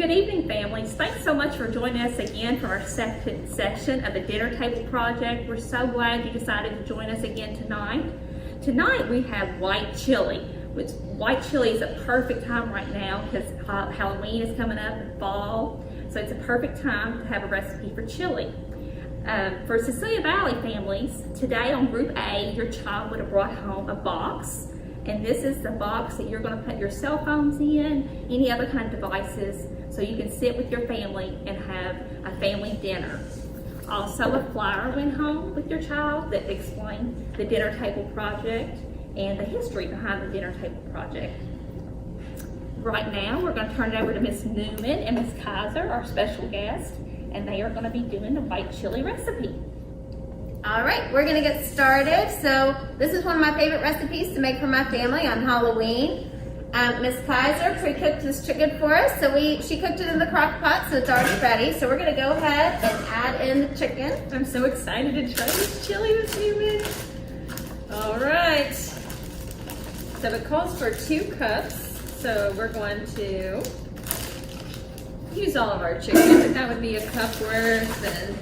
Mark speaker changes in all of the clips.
Speaker 1: Good evening, families. Thanks so much for joining us again for our second session of the Dinner Table Project. We're so glad you decided to join us again tonight. Tonight we have white chili, which white chili is a perfect time right now because Halloween is coming up in fall. So it's a perfect time to have a recipe for chili. For Cecilia Valley families, today on Group A, your child would have brought home a box. And this is the box that you're going to put your cell phones in, any other kind of devices, so you can sit with your family and have a family dinner. Also, a flyer went home with your child that explained the Dinner Table Project and the history behind the Dinner Table Project. Right now, we're going to turn it over to Miss Neuman and Miss Kaiser, our special guest, and they are going to be doing the white chili recipe.
Speaker 2: All right, we're gonna get started. So this is one of my favorite recipes to make for my family on Halloween. Miss Kaiser pre-cooked this chicken for us. So she cooked it in the crock pot, so it's already ready. So we're gonna go ahead and add in the chicken.
Speaker 1: I'm so excited to try this chili with you, Miss. All right. So it calls for 2 cups. So we're going to use all of our chicken, but that would be a cup worth and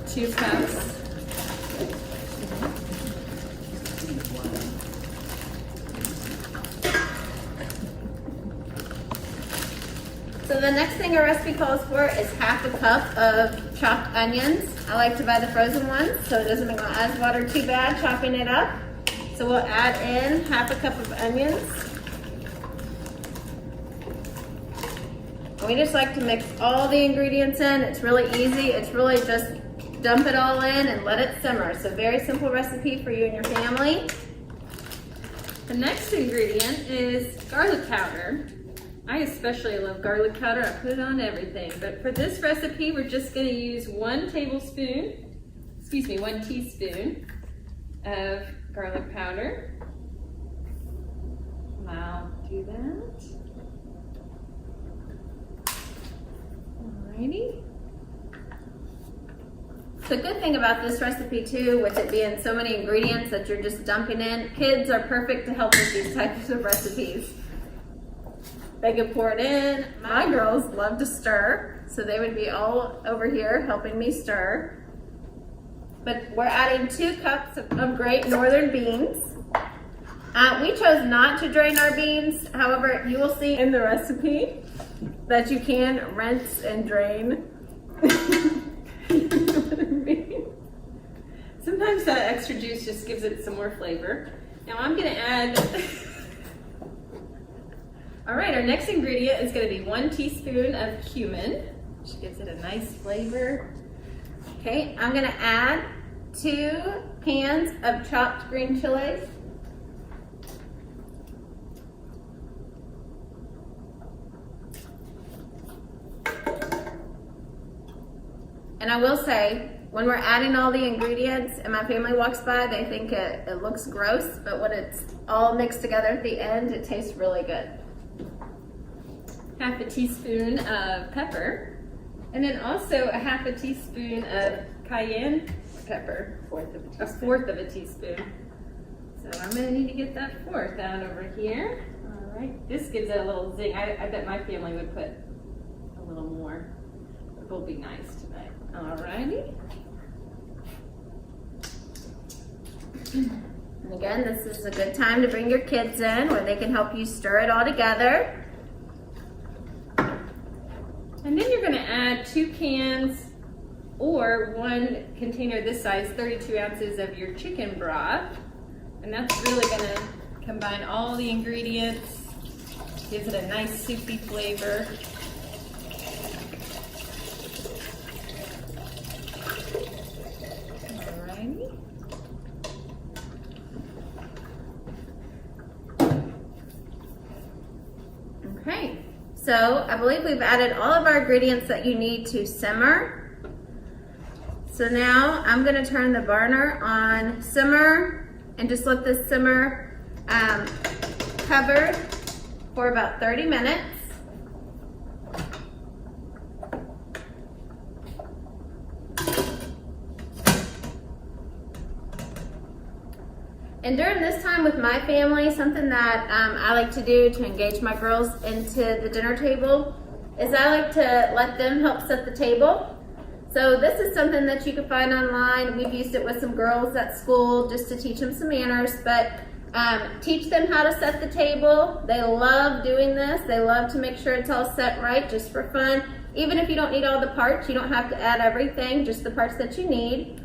Speaker 1: 2 cups.
Speaker 2: So the next thing our recipe calls for is half a cup of chopped onions. I like to buy the frozen ones, so it doesn't make my eyes water too bad chopping it up. So we'll add in half a cup of onions. And we just like to mix all the ingredients in. It's really easy. It's really just dump it all in and let it simmer. So very simple recipe for you and your family.
Speaker 1: The next ingredient is garlic powder. I especially love garlic powder. I put it on everything. But for this recipe, we're just going to use 1 teaspoon of garlic powder. I'll do that. Alrighty.
Speaker 2: The good thing about this recipe too, with it being so many ingredients that you're just dumping in, kids are perfect to help with these types of recipes. They could pour it in. My girls love to stir, so they would be all over here helping me stir. But we're adding 2 cups of great northern beans. We chose not to drain our beans. However, you will see in the recipe that you can rinse and drain.
Speaker 1: Sometimes that extra juice just gives it some more flavor. Now I'm going to add, all right, our next ingredient is going to be 1 teaspoon of cumin, which gives it a nice flavor.
Speaker 2: Okay, I'm going to add 2 cans of chopped green chilies. And I will say, when we're adding all the ingredients and my family walks by, they think it looks gross, but when it's all mixed together at the end, it tastes really good.
Speaker 1: Half a teaspoon of pepper, and then also a half a teaspoon of cayenne pepper. A fourth of a teaspoon. So I'm going to need to get that 4th out over here. All right, this gives it a little zing. I bet my family would put a little more. It will be nice tonight. All righty.
Speaker 2: And again, this is a good time to bring your kids in where they can help you stir it all together.
Speaker 1: And then you're going to add 2 cans or 1 container this size, 32 ounces of your chicken broth. And that's really going to combine all the ingredients, gives it a nice soupy flavor. Alrighty.
Speaker 2: Okay, so I believe we've added all of our ingredients that you need to simmer. So now I'm going to turn the burner on simmer and just let this simmer covered for about 30 minutes. And during this time with my family, something that I like to do to engage my girls into the dinner table is I like to let them help set the table. So this is something that you can find online. We've used it with some girls at school just to teach them some manners, but teach them how to set the table. They love doing this. They love to make sure it's all set right just for fun. Even if you don't need all the parts, you don't have to add everything, just the parts that you need.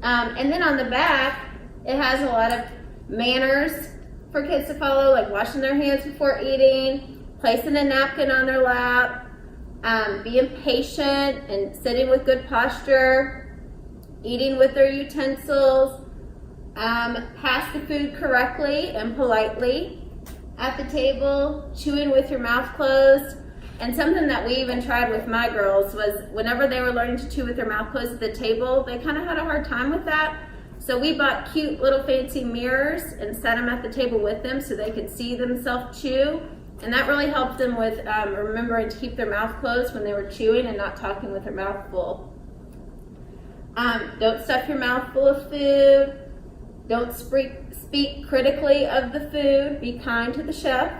Speaker 2: And then on the back, it has a lot of manners for kids to follow, like washing their hands before eating, placing a napkin on their lap, being patient and sitting with good posture, eating with their utensils, pass the food correctly and politely at the table, chewing with your mouth closed. And something that we even tried with my girls was whenever they were learning to chew with their mouth closed at the table, they kind of had a hard time with that. So we bought cute little fancy mirrors and set them at the table with them so they could see themselves chew. And that really helped them with remembering to keep their mouth closed when they were chewing and not talking with their mouth full. Don't stuff your mouth full of food. Don't speak critically of the food. Be kind to the chef.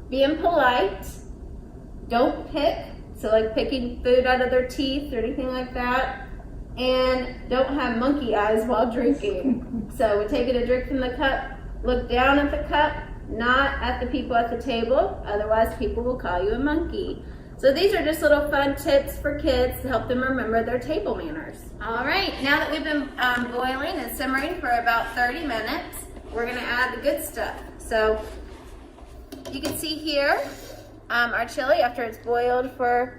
Speaker 2: Being polite. Don't pick. So like picking food out of their teeth or anything like that. And don't have monkey eyes while drinking. So we're taking a drink from the cup. Look down at the cup, not at the people at the table. Otherwise people will call you a monkey. So these are just little fun tips for kids to help them remember their table manners. All right, now that we've been boiling and simmering for about 30 minutes, we're gonna add the good stuff. So you can see here our chili after it's boiled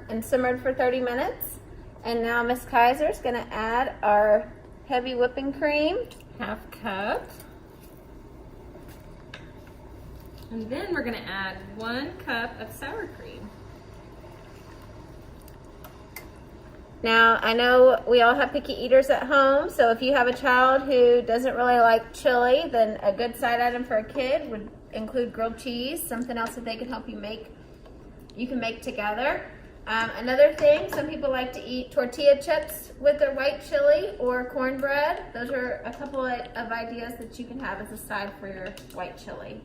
Speaker 2: and simmered for 30 minutes. And now Miss Kaiser's gonna add our heavy whipping cream.
Speaker 3: Half cup. And then we're gonna add 1 cup of sour cream.
Speaker 2: Now, I know we all have picky eaters at home, so if you have a child who doesn't really like chili, then a good side item for a kid would include grilled cheese, something else that they can help you make. You can make together. Another thing, some people like to eat tortilla chips with their white chili or cornbread. Those are a couple of ideas that you can have as a side for your white chili.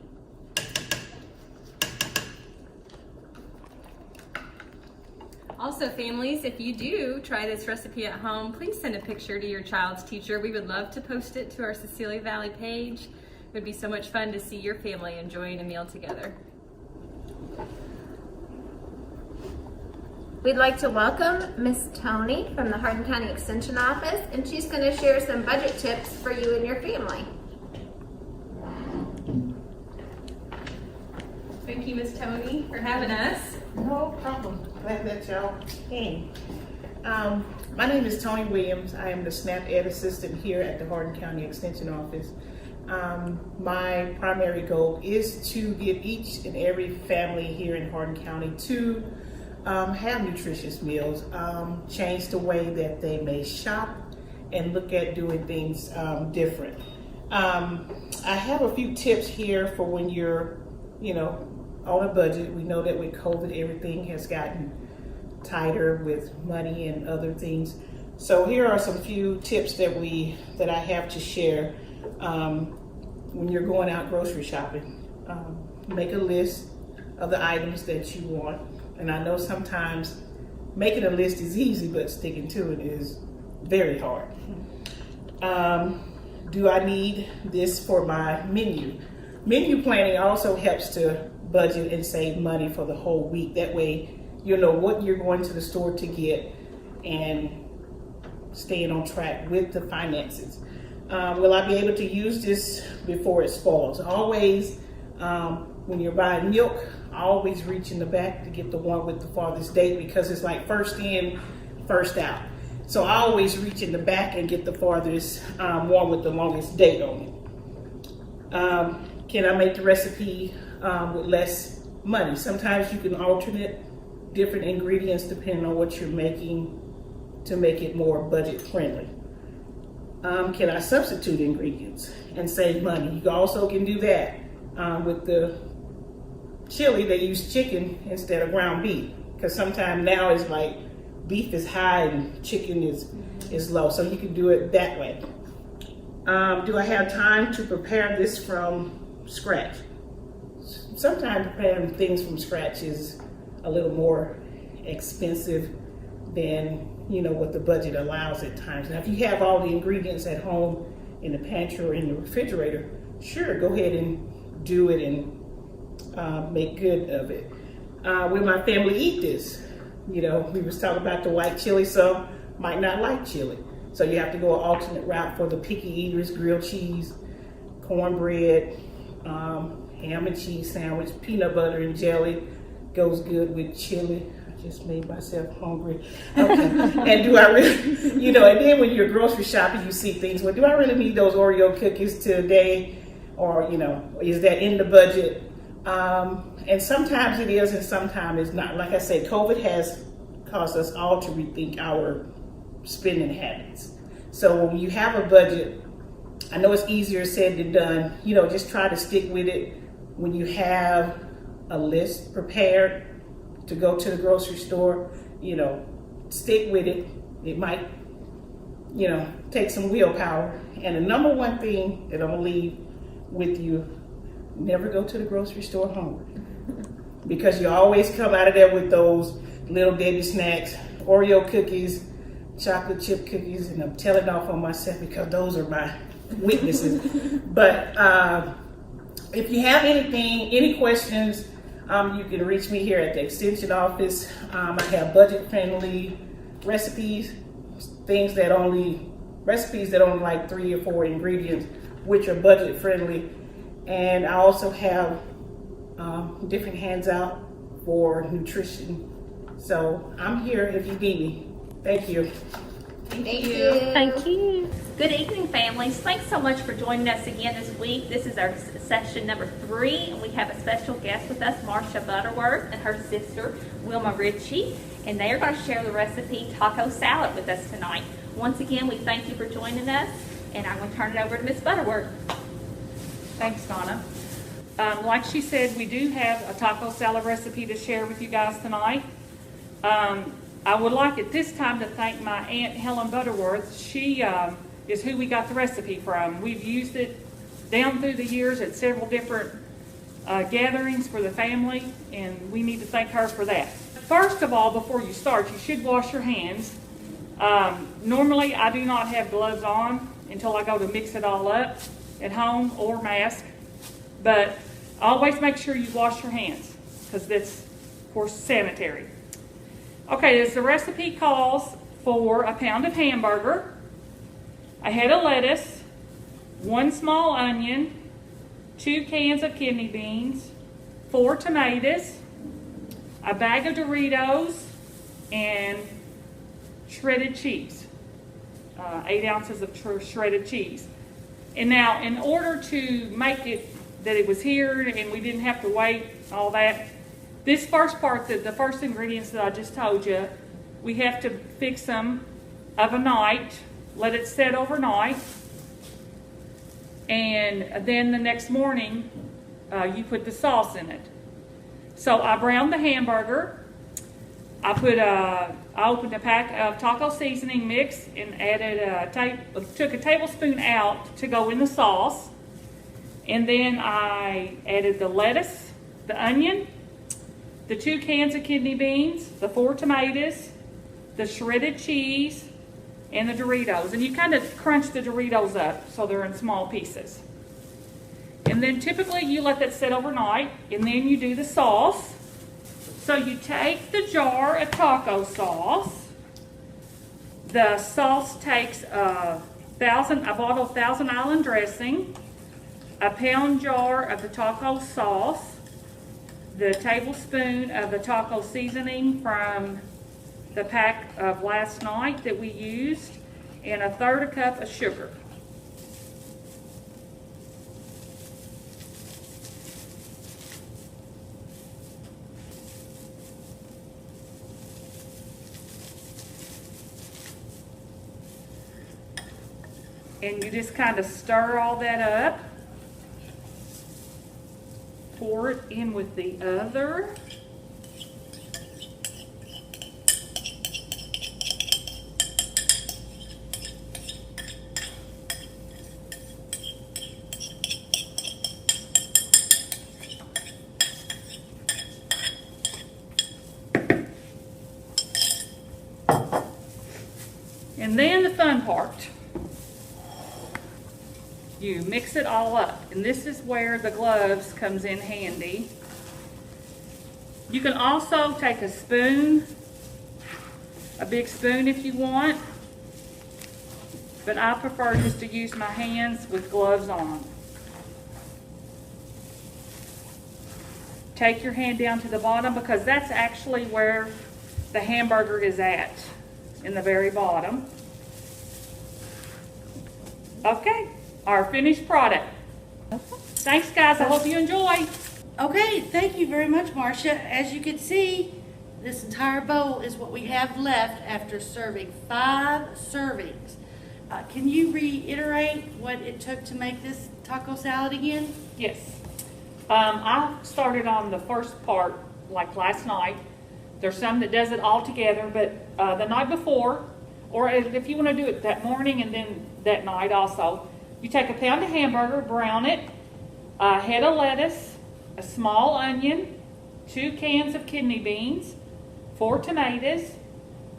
Speaker 3: Also, families, if you do try this recipe at home, please send a picture to your child's teacher. We would love to post it to our Cecilia Valley page. It would be so much fun to see your family enjoying a meal together.
Speaker 2: We'd like to welcome Miss Toni from the Hardin County Extension Office, and she's going to share some budget tips for you and your family.
Speaker 3: Thank you, Miss Toni, for having us.
Speaker 4: No problem. Glad that y'all came. My name is Toni Williams. I am the SNAP Ed Assistant here at the Hardin County Extension Office. My primary goal is to get each and every family here in Hardin County to have nutritious meals, change the way that they may shop and look at doing things different. I have a few tips here for when you're, on a budget. We know that with COVID, everything has gotten tighter with money and other things. So here are some few tips that I have to share when you're going out grocery shopping. Make a list of the items that you want. And I know sometimes making a list is easy, but sticking to it is very hard. Do I need this for my menu? Menu planning also helps to budget and save money for the whole week. That way you know what you're going to the store to get and staying on track with the finances. Will I be able to use this before it spoils? Always, when you're buying milk, always reach in the back to get the one with the farthest date, because it's like first in, first out. So I always reach in the back and get the farthest one with the longest date on it. Can I make the recipe with less money? Sometimes you can alternate different ingredients depending on what you're making to make it more budget friendly. Can I substitute ingredients and save money? You also can do that with the chili. They use chicken instead of ground beef, because sometimes now it's like beef is high and chicken is low, so you can do it that way. Do I have time to prepare this from scratch? Sometimes preparing things from scratch is a little more expensive than what the budget allows at times. Now, if you have all the ingredients at home in the pantry or in the refrigerator, sure, go ahead and do it and make good of it. Will my family eat this? We was talking about the white chili. Some might not like chili, so you have to go an alternate route for the picky eaters. Grilled cheese, cornbread, ham and cheese sandwich, peanut butter and jelly goes good with chili. I just made myself hungry. Okay. And do I really, and then when you're grocery shopping, you see things. Well, do I really need those Oreo cookies today? Or, is that in the budget? And sometimes it is and sometimes it's not. Like I said, COVID has caused us all to rethink our spending habits. So when you have a budget, I know it's easier said than done. Just try to stick with it. When you have a list prepared to go to the grocery store, stick with it. It might, take some willpower. And the number one thing that I'm gonna leave with you, never go to the grocery store hungry. Because you always come out of there with those little baby snacks, Oreo cookies, chocolate chip cookies, and I'm telling off on myself because those are my weaknesses. But if you have any questions, you can reach me here at the extension office. I have budget-friendly recipes, recipes that only like 3 or 4 ingredients, which are budget-friendly. And I also have different hands out for nutrition. So I'm here if you need me. Thank you.
Speaker 2: Thank you.
Speaker 1: Thank you. Good evening, families. Thanks so much for joining us again this week. This is our session number 3, and we have a special guest with us, Marsha Butterworth, and her sister, Wilma Ritchie, and they are going to share the recipe taco salad with us tonight. Once again, we thank you for joining us, and I'm going to turn it over to Miss Butterworth.
Speaker 5: Thanks, Donna. Like she said, we do have a taco salad recipe to share with you guys tonight. I would like at this time to thank my Aunt Helen Butterworth. She is who we got the recipe from. We've used it down through the years at several different gatherings for the family, and we need to thank her for that. First of all, before you start, you should wash your hands. Normally, I do not have gloves on until I go to mix it all up at home or mask, but always make sure you wash your hands because that's, of course, sanitary. Okay, as the recipe calls for a pound of hamburger, a head of lettuce, 1 small onion, 2 cans of kidney beans, 4 tomatoes, a bag of Doritos, and shredded cheese, 8 ounces of shredded cheese. And now, in order to make it that it was here and we didn't have to wait, all that, this first part, the first ingredients that I just told you, we have to fix them overnight, let it set overnight, and then the next morning you put the sauce in it. So I browned the hamburger. I opened a pack of taco seasoning mix and added took a tablespoon out to go in the sauce, and then I added the lettuce, the onion, the 2 cans of kidney beans, the 4 tomatoes, the shredded cheese, and the Doritos. And you kind of crunch the Doritos up so they're in small pieces. And then typically you let that sit overnight, and then you do the sauce. So you take the jar of taco sauce. The sauce takes a bottle of Thousand Island dressing, a pound jar of the taco sauce, the tablespoon of the taco seasoning from the pack of last night that we used, and a 1/3 cup of sugar. And you just kind of stir all that up. Pour it in with the other. then the fun part. You mix it all up, and this is where the gloves comes in handy. You can also take a spoon, a big spoon if you want, but I prefer just to use my hands with gloves on. Take your hand down to the bottom because that's actually where the hamburger is at, in the very bottom. Okay, our finished product. Thanks guys, I hope you enjoy.
Speaker 6: Okay, thank you very much, Marsha. As you can see, this entire bowl is what we have left after serving 5 servings. Can you reiterate what it took to make this taco salad again?
Speaker 5: Yes. I started on the first part like last night. There's some that does it all together, but the night before, or if you want to do it that morning and then that night also, you take a pound of hamburger, brown it, a head of lettuce, a small onion, 2 cans of kidney beans, 4 tomatoes,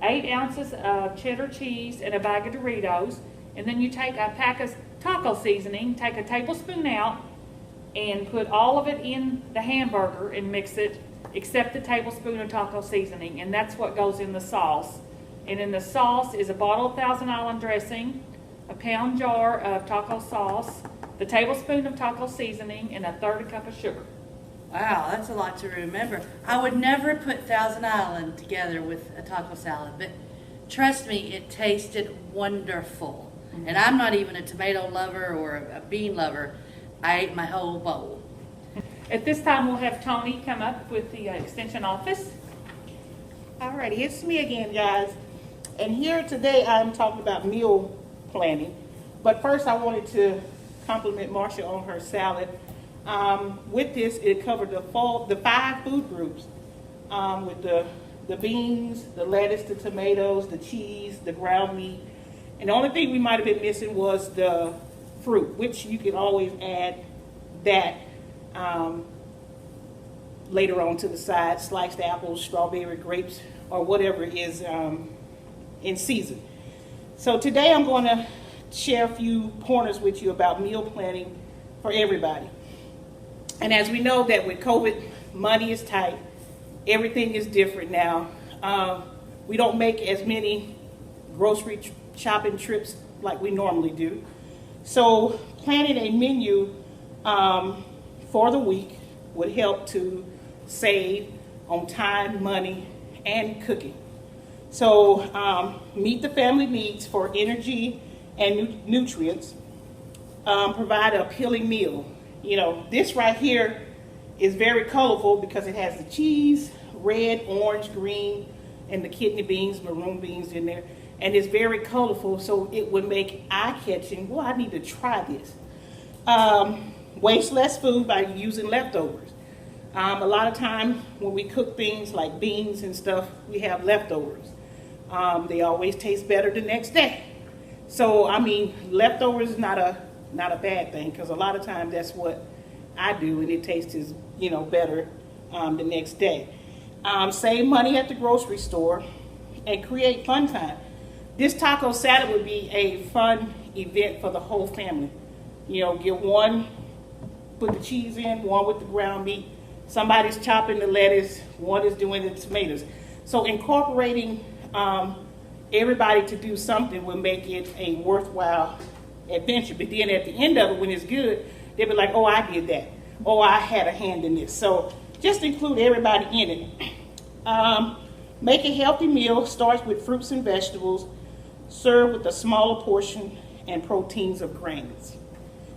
Speaker 5: 8 ounces of cheddar cheese, and a bag of Doritos. And then you take a pack of taco seasoning, take a tablespoon out, and put all of it in the hamburger and mix it, except the tablespoon of taco seasoning. And that's what goes in the sauce. And in the sauce is a bottle of Thousand Island dressing, a pound jar of taco sauce, the tablespoon of taco seasoning, and a 1/3 cup of sugar.
Speaker 6: Wow, that's a lot to remember. I would never put Thousand Island together with a taco salad, but trust me, it tasted wonderful. And I'm not even a tomato lover or a bean lover. I ate my whole bowl.
Speaker 5: At this time, we'll have Toni come up with the extension office.
Speaker 4: Alrighty, it's me again, guys. And here today I'm talking about meal planning. But first I wanted to compliment Marsha on her salad. With this, it covered the 5 food groups with the beans, the lettuce, the tomatoes, the cheese, the ground meat. And the only thing we might have been missing was the fruit, which you can always add that later on to the side, sliced apples, strawberry, grapes, or whatever is in season. So today I'm going to share a few pointers with you about meal planning for everybody. And as we know that with COVID, money is tight, everything is different now. We don't make as many grocery shopping trips like we normally do. So planning a menu for the week would help to save on time, money, and cooking. So meet the family needs for energy and nutrients. Provide an appealing meal. You know, this right here is very colorful because it has the cheese, red, orange, green, and the kidney beans, maroon beans in there. And it's very colorful, so it would make eye-catching. Well, I need to try this. Waste less food by using leftovers. A lot of times when we cook things like beans and stuff, we have leftovers. They always taste better the next day. So, I mean, leftovers is not a bad thing, because a lot of times that's what I do, and it tastes, better the next day. Save money at the grocery store and create fun time. This taco salad would be a fun event for the whole family. You know, get one, put the cheese in, one with the ground meat. Somebody's chopping the lettuce, one is doing the tomatoes. So incorporating everybody to do something will make it a worthwhile adventure. But then at the end of it, when it's good, they'll be like, oh, I did that. Oh, I had a hand in this. So just include everybody in it. Make a healthy meal. Starts with fruits and vegetables. Serve with a smaller portion and proteins of grains.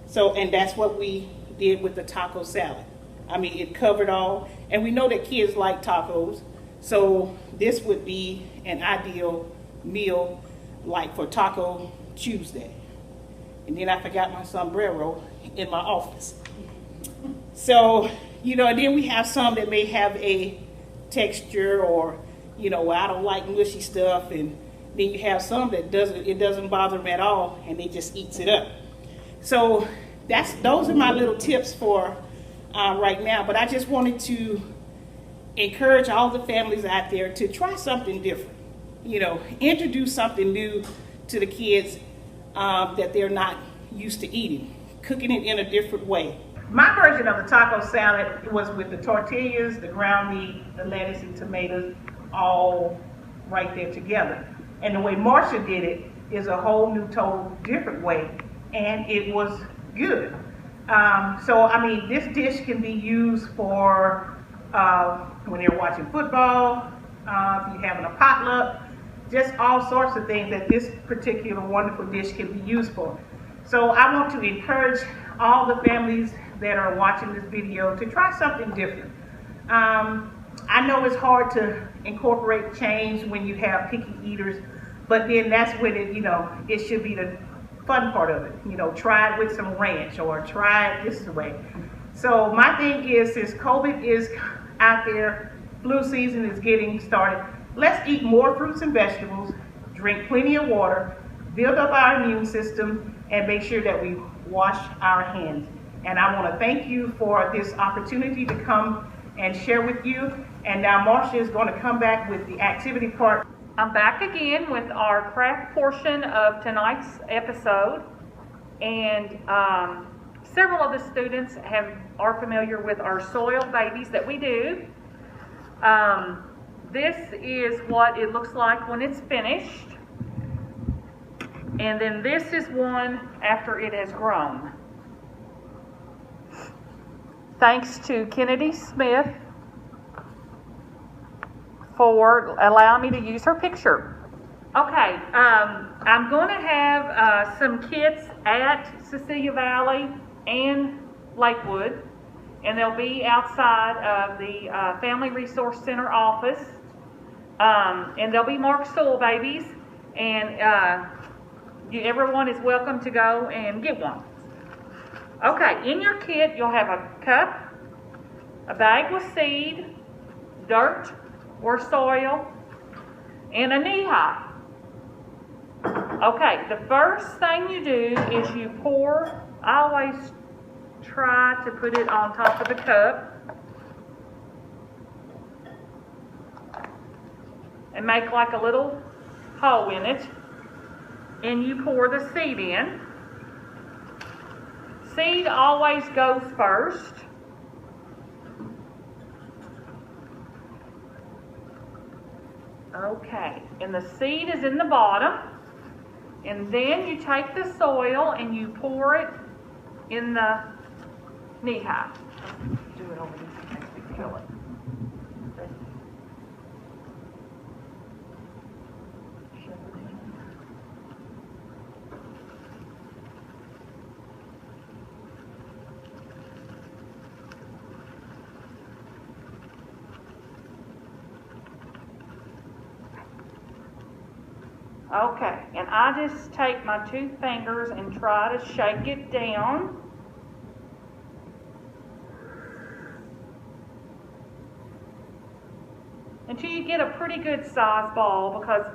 Speaker 4: So, and that's what we did with the taco salad. I mean, it covered all. And we know that kids like tacos. So this would be an ideal meal like for Taco Tuesday. And then I forgot my sombrero in my office. So, and then we have some that may have a texture or, I don't like mushy stuff. And then you have some that doesn't bother them at all, and they just eats it up. So those are my little tips for right now. But I just wanted to encourage all the families out there to try something different. Introduce something new to the kids that they're not used to eating, cooking it in a different way. My version of the taco salad was with the tortillas, the ground meat, the lettuce and tomatoes, all right there together. And the way Marsha did it is a whole new, total different way, and it was good. So, I mean, this dish can be used for when you're watching football, if you're having a potluck, just all sorts of things that this particular wonderful dish can be used for. So I want to encourage all the families that are watching this video to try something different. I know it's hard to incorporate change when you have picky eaters, but then that's when it, it should be the fun part of it. Try it with some ranch or try it this way. So my thing is, since COVID is out there, flu season is getting started, let's eat more fruits and vegetables, drink plenty of water, build up our immune system, and make sure that we wash our hands. And I want to thank you for this opportunity to come and share with you. And now Marsha is going to come back with the activity part.
Speaker 5: I'm back again with our craft portion of tonight's episode, and several of the students are familiar with our soil babies that we do. This is what it looks like when it's finished, and then this is one after it has grown. Thanks to Kennedy Smith for allowing me to use her picture. Okay, I'm going to have some kits at Cecilia Valley and Lakewood, and they'll be outside of the Family Resource Center office, and they'll be marked soil babies, and everyone is welcome to go and get one. Okay, in your kit you'll have a cup, a bag with seed, dirt or soil, and a knee-high. Okay, the first thing you do is you pour, I always try to put it on top of the cup and make like a little hole in it, and you pour the seed in. Seed always goes first. Okay, and the seed is in the bottom, and then you take the soil and you pour it in the knee-high. Let's do it over this in case we kill it. Okay, and I just take my 2 fingers and try to shake it down. Until you get a pretty good size ball, because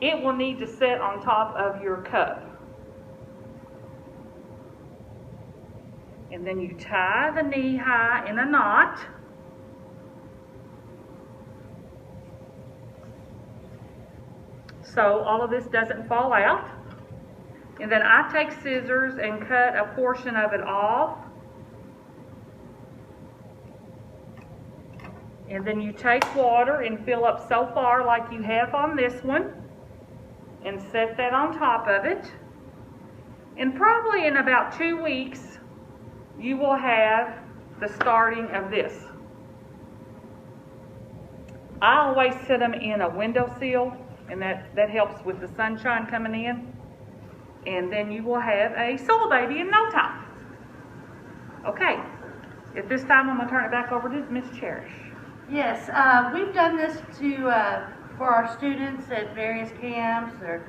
Speaker 5: it will need to sit on top of your cup. And then you tie the knee-high in a knot. So all of this doesn't fall out. And then I take scissors and cut a portion of it off. And then you take water and fill up so far like you have on this one, and set that on top of it. And probably in about 2 weeks, you will have the starting of this. I always set them in a windowsill, and that helps with the sunshine coming in. And then you will have a soil baby in no time. Okay, at this time I'm going to turn it back over to Miss Cherish.
Speaker 6: Yes, we've done this for our students at various camps, or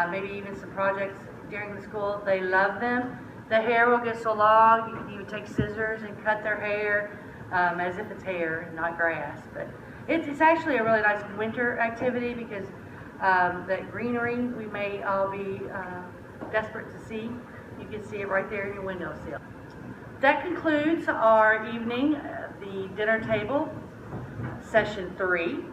Speaker 6: maybe even some projects during the school. They love them. The hair will get so long, you can even take scissors and cut their hair as if it's hair, not grass. But it's actually a really nice winter activity, because that greenery we may all be desperate to see. You can see it right there in your windowsill. That concludes our evening, the dinner table, session 3.